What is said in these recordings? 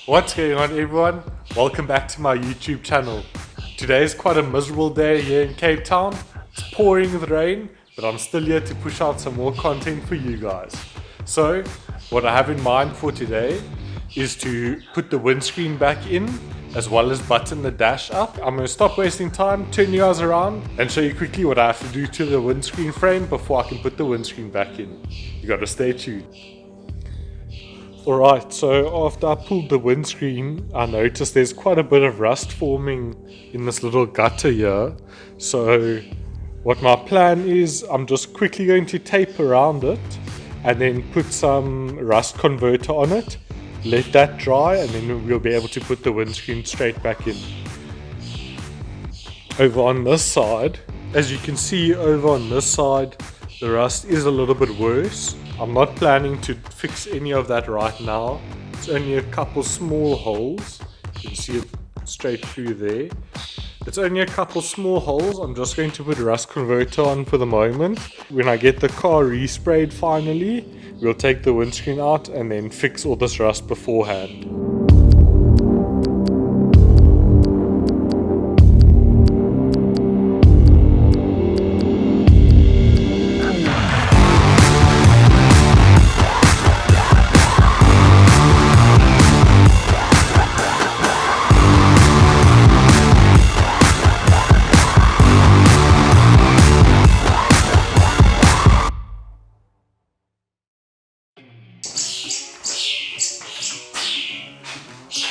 What's going on, everyone? Welcome back to my YouTube channel. Today is quite a miserable day here in Cape Town. It's pouring with rain, but I'm still here to push out some more content for you guys. So, what I have in mind for today is to put the windscreen back in, as well as button the dash up. I'm going to stop wasting time, turn you guys around, and show you quickly what I have to do to the windscreen frame before I can put the windscreen back in. You gotta stay tuned. Alright, so after I pulled the windscreen, I noticed there's quite a bit of rust forming in this little gutter here. So what my plan is, I'm just quickly going to tape around it and then put some rust converter on it. Let that dry and then we'll be able to put the windscreen straight back in. Over on this side, as you can see over on this side, the rust is a little bit worse. I'm not planning to fix any of that right now. It's only a couple small holes. You can see it straight through there. It's only a couple small holes. I'm just going to put a rust converter on for the moment. When I get the car resprayed finally, we'll take the windscreen out and then fix all this rust beforehand.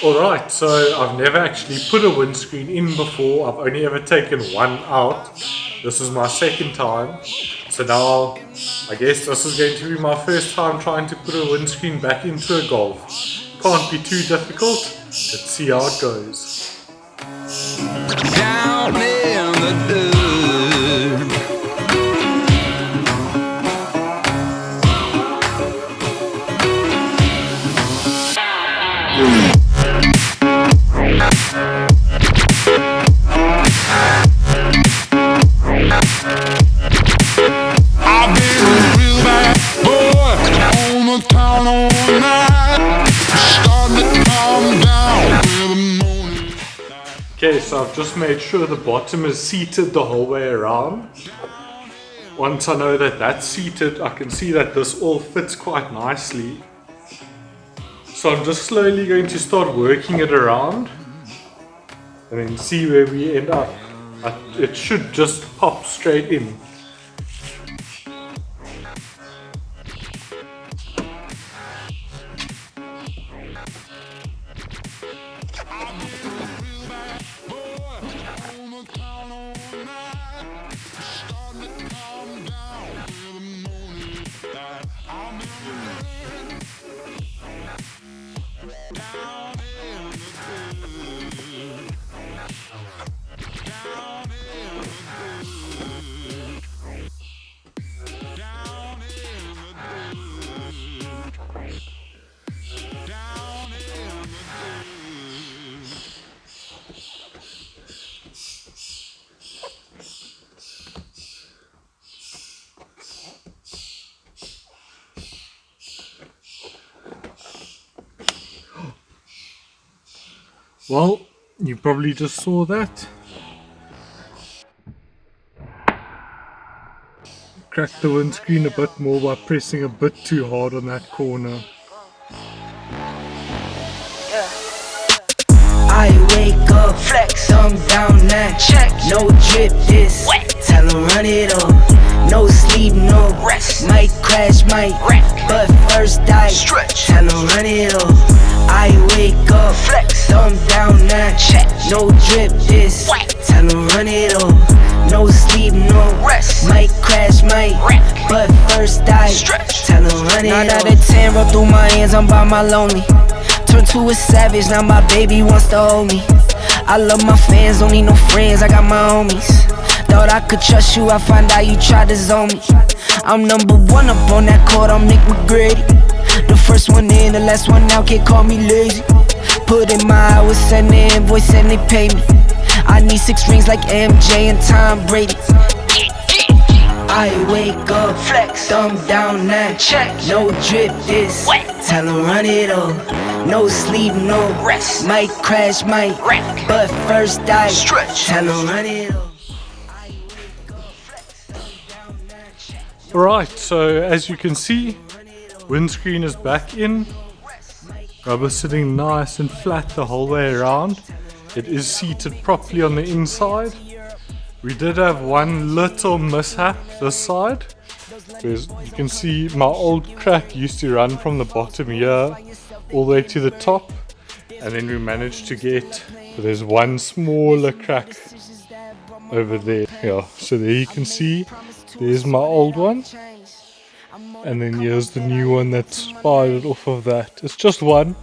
Alright, so I've never actually put a windscreen in before. I've only ever taken one out. This is my second time. So now, I guess this is going to be my first time trying to put a windscreen back into a Golf. Can't be too difficult. Let's see how it goes. Down in the dirt. Okay, so I've just made sure the bottom is seated the whole way around. Once I know that that's seated, I can see that this all fits quite nicely. So I'm just slowly going to start working it around and then see where we end up. It should just pop straight in. Well, you probably just saw that. Cracked the windscreen a bit more by pressing a bit too hard on that corner. I wake up, flex, thumb down now, check, no drip, this, wet. Tell 'em run it up, no sleep, no rest, might crash, might wreck, but first I stretch, tell 'em run it up. I wake up, flex, thumb down now, check, no drip, this, wet. Tell 'em run it up, no sleep, no rest, might crash, might wreck, but first I stretch, tell 'em run it up. 9 out of 10, roll through my hands, I'm by my lonely. Turned to a savage, now my baby wants to hold me. I love my fans, don't need no friends, I got my homies. Thought I could trust you, I find out you tried to zone me. I'm number one up on that court, I'm Nick McGrady. The first one in, the last one out, can't call me lazy. Put in my hours, send the invoice and they pay me. I need 6 rings like MJ and Tom Brady. I wake up, flex, thumb down now. Check, no drip this. Tell 'em run it up. No sleep, no rest. Might crash, might wreck. But first I stretch. Tell 'em run it up. Alright, so as you can see, windscreen is back in. Rubber sitting nice and flat the whole way around. It is seated properly on the inside. We did have one little mishap this side. Because you can see my old crack used to run from the bottom here all the way to the top. And then we managed to get, there's one smaller crack over there. Yeah, so there you can see, there's my old one. And then here's the new one that's spied off of that. It's just one,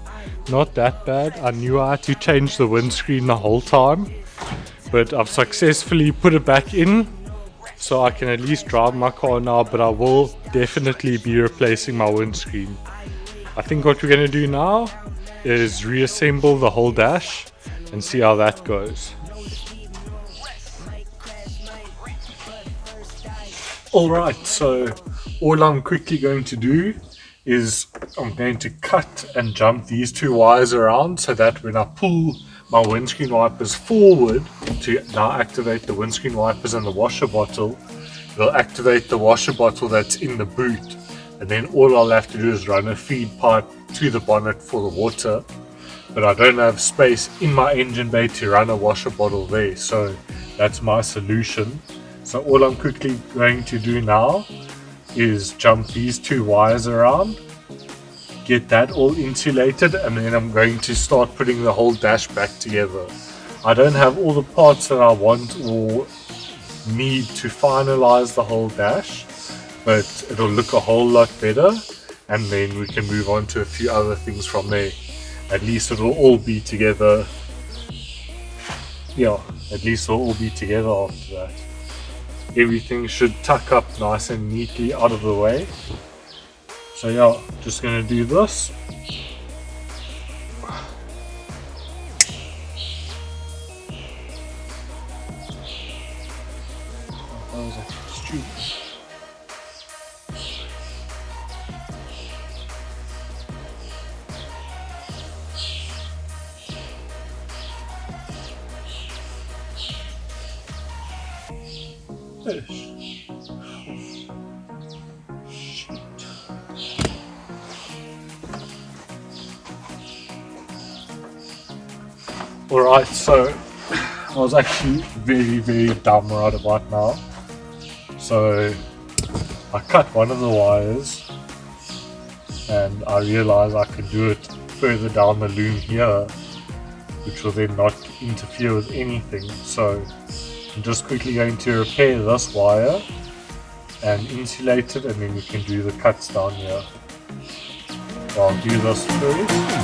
not that bad. I knew I had to change the windscreen the whole time, but I've successfully put it back in, so I can at least drive my car now, but I will definitely be replacing my windscreen. I think what we're going to do now is reassemble the whole dash and see how that goes. Alright, so all I'm quickly going to do is I'm going to cut and jump these two wires around so that when I pull my windscreen wipers forward to now activate the windscreen wipers and the washer bottle, it'll activate the washer bottle that's in the boot, and then all I'll have to do is run a feed pipe to the bonnet for the water. But I don't have space in my engine bay to run a washer bottle there, so that's my solution. So all I'm quickly going to do now is jump these two wires around, get that all insulated, and then I'm going to start putting the whole dash back together. I don't have all the parts that I want or need to finalize the whole dash, but it'll look a whole lot better, and then we can move on to a few other things from there. At least it'll all be together. Yeah, at least it'll all be together after that. Everything should tuck up nice and neatly out of the way. So yeah, just gonna do this. That was stupid. Alright, so I was actually very dumb right about now. So I cut one of the wires and I realized I could do it further down the loom here, which will then not interfere with anything. So I'm just quickly going to repair this wire and insulate it, and then we can do the cuts down here. So I'll do this first.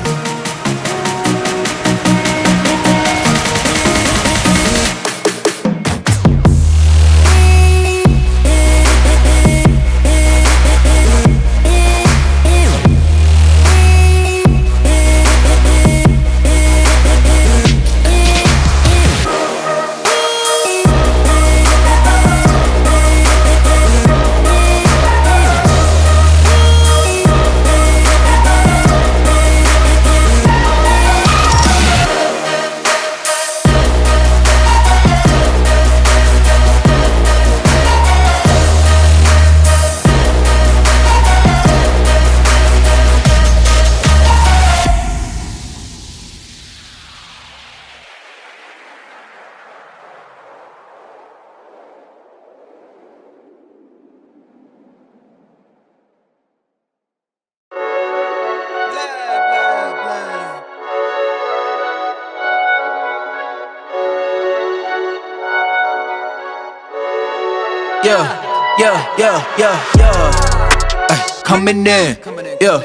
Ay, coming in, yeah,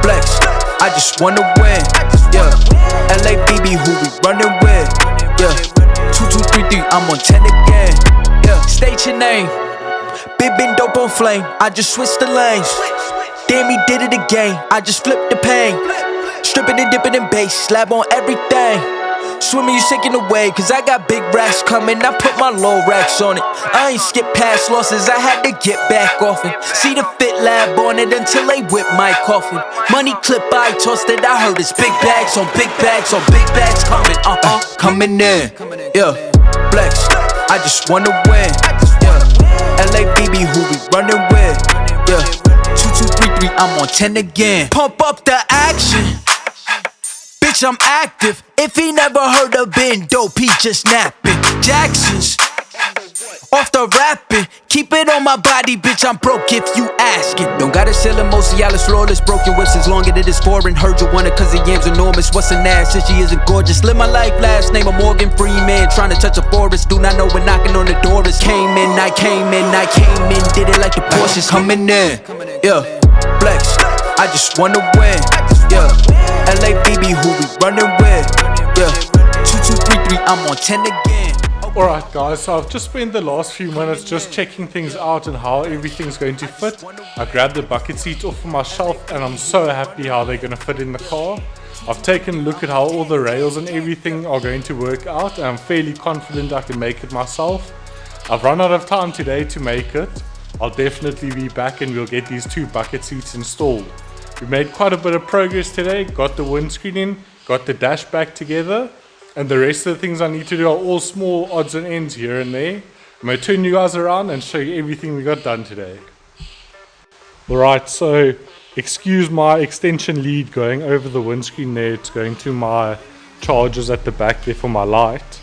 flex, I just wanna win, yeah, LABB who we running with, yeah, 2233, I'm on 10 again, yeah, state your name, been dope on flame, I just switched the lanes, damn he did it again, I just flipped the pain, stripping and dipping in bass, slab on everything, Swimming, you shaking away, cause I got big racks coming. I put my low racks on it. I ain't skip past losses, I had to get back off it. See the fit lab on it until they whip my coffin. Money clip, I tossed it, I heard it's big bags on big bags on big bags coming. Coming in, yeah, flex. I just wanna win, yeah. LABB, who we running with, yeah. 2233, I'm on 10 again. Pump up the action. Bitch, I'm active. If he never heard of been dope, he just napping. Jackson's off the rapping. Keep it on my body, bitch, I'm broke if you asking. Don't gotta sell it, most of y'all is flawless. Broken whips as long as it is foreign. Heard you want it cause the yam's enormous. What's an ass if she isn't gorgeous? Live my life, last name of Morgan Freeman. Trying to touch a forest, do not know when knocking on the door is. Came in, I came in, I came in. Did it like the Porsches coming in, yeah, flex. I just wanna win, yeah. LABB, who we running with, yeah. 2233, I'm on 10 again. Alright guys, so I've just spent the last few minutes just checking things out and how everything's going to fit. I grabbed the bucket seats off of my shelf and I'm so happy how they're going to fit in the car. I've taken a look at how all the rails and everything are going to work out and I'm fairly confident I can make it myself. I've run out of time today to make it. I'll definitely be back and we'll get these 2 bucket seats installed. We made quite a bit of progress today, got the windscreen in, got the dash back together, and the rest of the things I need to do are all small odds and ends here and there. I'm going to turn you guys around and show you everything we got done today. Alright, so excuse my extension lead going over the windscreen there. It's going to my chargers at the back there for my light.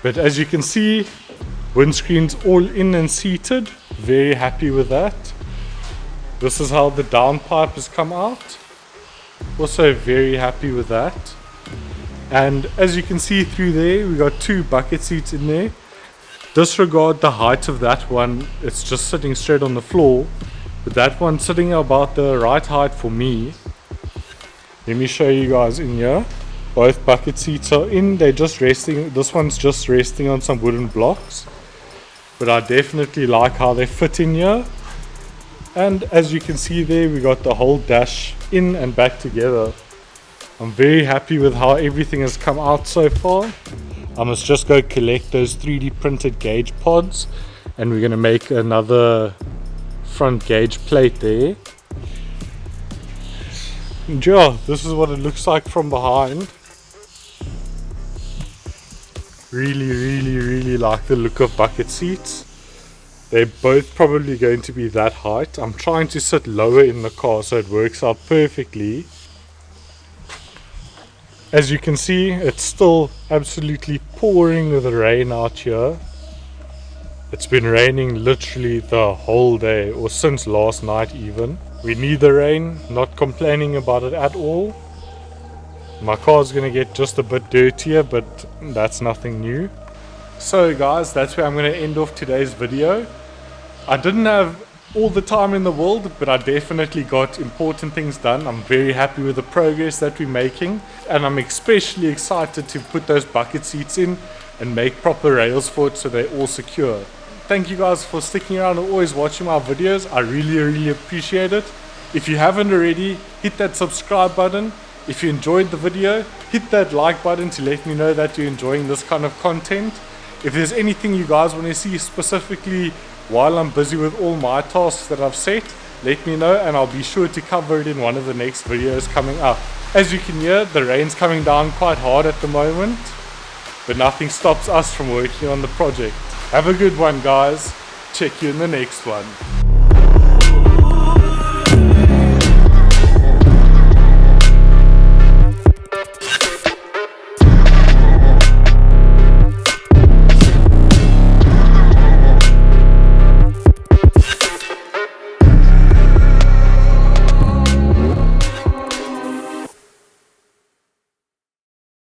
But as you can see, windscreen's all in and seated. Very happy with that. This is how the downpipe has come out. Also very happy with that. And as you can see through there, we got 2 bucket seats in there. Disregard the height of that one, it's just sitting straight on the floor. But that one's sitting about the right height for me. Let me show you guys in here. Both bucket seats are in, they're just resting, this one's just resting on some wooden blocks. But I definitely like how they fit in here. And as you can see there, we got the whole dash in and back together. I'm very happy with how everything has come out so far. I must just go collect those 3D printed gauge pods and we're going to make another front gauge plate there. And yeah, this is what it looks like from behind. Really like the look of bucket seats. They're both probably going to be that height. I'm trying to sit lower in the car so it works out perfectly. As you can see, it's still absolutely pouring with rain out here. It's been raining literally the whole day, or since last night even. We need the rain, not complaining about it at all. My car's gonna get just a bit dirtier, but that's nothing new. So guys, that's where I'm gonna end off today's video. I didn't have all the time in the world, but I definitely got important things done. I'm very happy with the progress that we're making, and I'm especially excited to put those bucket seats in and make proper rails for it so they're all secure. Thank you guys for sticking around and always watching my videos. I really appreciate it. If you haven't already, hit that subscribe button. If you enjoyed the video, hit that like button to let me know that you're enjoying this kind of content. If there's anything you guys want to see specifically while I'm busy with all my tasks that I've set, let me know and I'll be sure to cover it in one of the next videos coming up. As you can hear, the rain's coming down quite hard at the moment, but nothing stops us from working on the project. Have a good one guys. Check you in the next one.